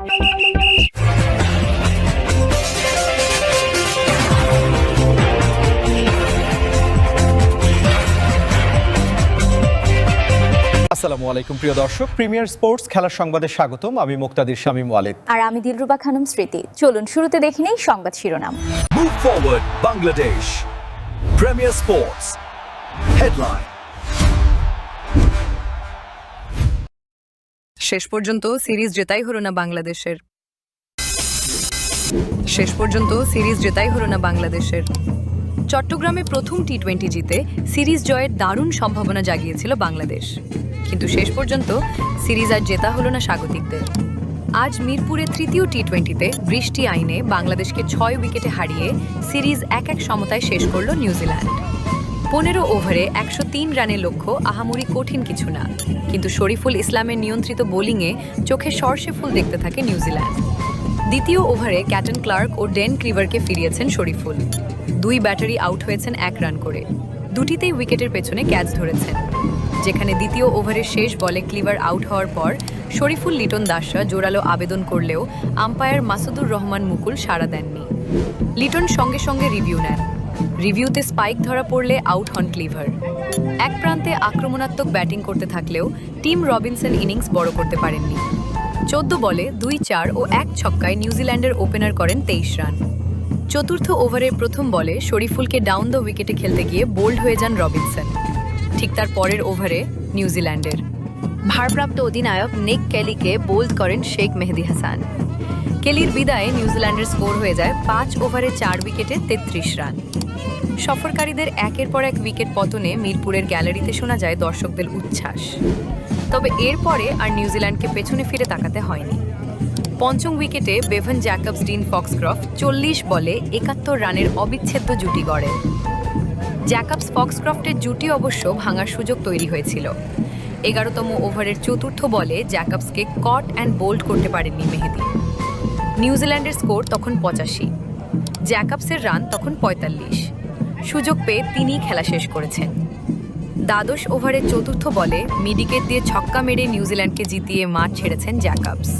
আসসালামু আলাইকুম প্রিয় দর্শক, প্রিমিয়ার স্পোর্টস খেলার সংবাদে স্বাগতম। আমি মুক্তাদির শামীম ওয়ালিদ আর আমি দিলরুবা খানম স্মৃতি। চলুন শুরুতে দেখে নেই সংবাদ শিরোনাম। Move forward Bangladesh. Premier Sports Headline. শেষ পর্যন্ত সিরিজ জেতাই হলো না বাংলাদেশের। চট্টগ্রামে প্রথম টি-20 জিতে সিরিজ জয়ের দারুণ সম্ভাবনা জাগিয়েছিল বাংলাদেশ, কিন্তু শেষ পর্যন্ত সিরিজ আর জেতা হলো না স্বাগতিকদের। আজ মিরপুরে তৃতীয় টি-20তে বৃষ্টি আইনে বাংলাদেশকে 6 উইকেটে হারিয়ে সিরিজ 1-1 সমতায় শেষ করল নিউজিল্যান্ড। 15 ওভারে 103 রানের লক্ষ্য আহামরি কঠিন কিছু না, কিন্তু শরীফুল ইসলামের নিয়ন্ত্রিত বোলিংয়ে চোখে সর্ষে ফুল দেখতে থাকে নিউজিল্যান্ড। দ্বিতীয় ওভারে ক্যাটন ক্লার্ক ও ডেন ক্রিভারকে ফিরিয়েছেন শরীফুল। 2 ব্যাটারি আউট হয়েছেন 1 রান করে, দুটিতেই উইকেটের পেছনে ক্যাচ ধরেছেন। যেখানে দ্বিতীয় ওভারের শেষ বলে ক্লিভার আউট হওয়ার পর শরীফুল লিটন দাসরা জোরালো আবেদন করলেও আম্পায়ার মাসুদুর রহমান মুকুল সাড়া দেননি। লিটন সঙ্গে সঙ্গে রিভিউ নেন। রিভিউতে স্পাইক ধরা পড়লে আউট হন ক্লিভার। এক প্রান্তে আক্রমণাত্মক ব্যাটিং করতে থাকলেও টিম রবিনসন ইনিংস বড় করতে পারেননি। 14 বলে 2-4 ও 1 ছক্কায় নিউজিল্যান্ডের ওপেনার করেন 23 রান। চতুর্থ ওভারের প্রথম বলে শরীফুলকে ডাউন দ্য উইকেটে খেলতে গিয়ে বোল্ড হয়ে যান রবিনসন। ঠিক তার পরের ওভারে নিউজিল্যান্ডের ভারপ্রাপ্ত অধিনায়ক নিক কেলিকে বোল্ড করেন শেখ মেহেদী হাসান। কেলির বিদায়ে নিউজিল্যান্ডের স্কোর হয়ে যায় 5 ওভারে 4 উইকেটে 33 রান। সফরকারীদের একের পর এক উইকেট পতনে মিরপুরের গ্যালারিতে শোনা যায় দর্শকদের উচ্ছ্বাস। তবে এরপরে আর নিউজিল্যান্ডকে পেছনে ফিরে তাকাতে হয়নি। পঞ্চম উইকেটে বেভন জ্যাকবস ডিন ফক্সক্রফট 40 বলে 71 রানের অবিচ্ছেদ্য জুটি গড়ে। জ্যাকবস ফক্সক্রফটের জুটি অবশ্য ভাঙার সুযোগ তৈরি হয়েছিল। 11তম ওভারের চতুর্থ বলে জ্যাকবসকে কট অ্যান্ড বোল্ড করতে পারেননি মেহেদী। নিউজিল্যান্ডের স্কোর তখন 85, জ্যাকবসের রান তখন 45। সুযোগ পেয়ে তিনিই খেলা শেষ করেছেন। দ্বাদশ ওভারের চতুর্থ বলে মিডিকেট দিয়ে ছক্কা মেরে নিউজিল্যান্ডকে জিতিয়ে মাঠ ছেড়েছেন জ্যাকবস।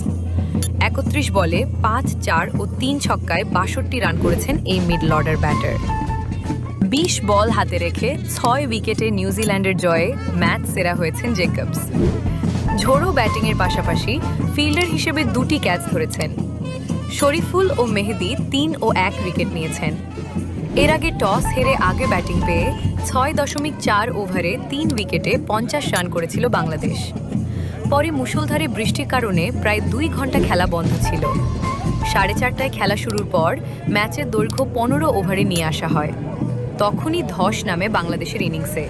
31 বলে 5, 4 ও 3 ছক্কায় 62 রান করেছেন এই মিডল অর্ডার ব্যাটার। 20 বল হাতে রেখে 6 উইকেটে নিউজিল্যান্ডের জয়ে ম্যাচ সেরা হয়েছেন জ্যাকবস। ঝোড়ো ব্যাটিংয়ের পাশাপাশি ফিল্ডার হিসেবে 2টি ক্যাচ ধরেছেন। শরীফুল ও মেহেদী 3 ও 1 উইকেট নিয়েছেন। এর আগে টস হেরে আগে ব্যাটিং পেয়ে 6.4 ওভারে 3 উইকেটে 50 রান করেছিল বাংলাদেশ। পরে মুষলধারে বৃষ্টির কারণে প্রায় 2 ঘন্টা খেলা বন্ধ ছিল। 4:30টায় খেলা শুরুর পর ম্যাচের দৈর্ঘ্য 15 ওভারে নিয়ে আসা হয়। তখনই ধস নামে বাংলাদেশের ইনিংসে।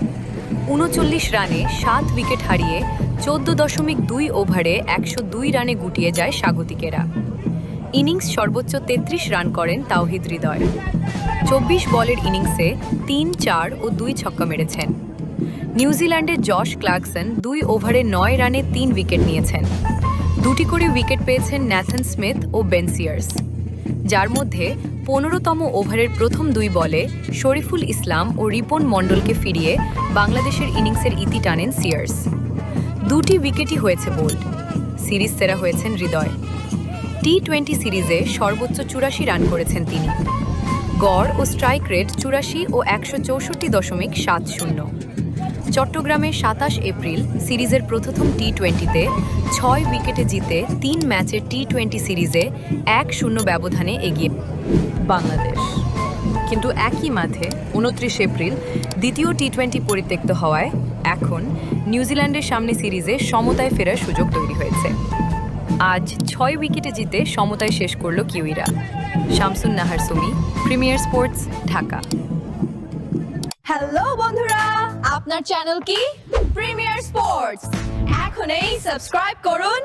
39 রানে 7 উইকেট হারিয়ে 14.2 ওভারে 102 রানে গুটিয়ে যায় স্বাগতিকেরা। ইনিংস সর্বোচ্চ 33 রান করেন তাওহিদ হৃদয়। 24 বলের ইনিংসে 3, 4 ও 2 ছক্কা মেরেছেন। নিউজিল্যান্ডের জশ ক্লার্কসন 2 ওভারে 9 রানে 3 উইকেট নিয়েছেন। 2টি করে উইকেট পেয়েছেন ন্যাথন স্মিথ ও বেন সিয়ার্স, যার মধ্যে 15তম ওভারের প্রথম 2 বলে শরীফুল ইসলাম ও রিপন মণ্ডলকে ফিরিয়ে বাংলাদেশের ইনিংসের ইতি টানেন সিয়ার্স। 2টি উইকেটই হয়েছে বোল্ড। সিরিজ সেরা হয়েছেন হৃদয়। টি-20 সিরিজে সর্বোচ্চ 84 রান করেছেন তিনি। গড় ও স্ট্রাইক রেট 84 ও 164.70। চট্টগ্রামে 27 এপ্রিল সিরিজের প্রথম টি-20তে 6 উইকেটে জিতে 3 ম্যাচের টি-20 সিরিজে 1-0 ব্যবধানে এগিয়ে বাংলাদেশ। কিন্তু একই মাঠে 29 এপ্রিল দ্বিতীয় টি-20 পরিত্যক্ত হওয়ায় এখন নিউজিল্যান্ডের সামনে সিরিজে সমতায় ফেরার সুযোগ তৈরি হয়েছে। আজ 6 উইকেটে জিতে সমতায় শেষ করল কিউইরা। Shamsun Nahar Sumi, premier sports, Dhaka. Hello বন্ধুরা, আপনার চ্যানেল কি প্রিমিয়ার স্পোর্টস? এখনই সাবস্ক্রাইব করুন।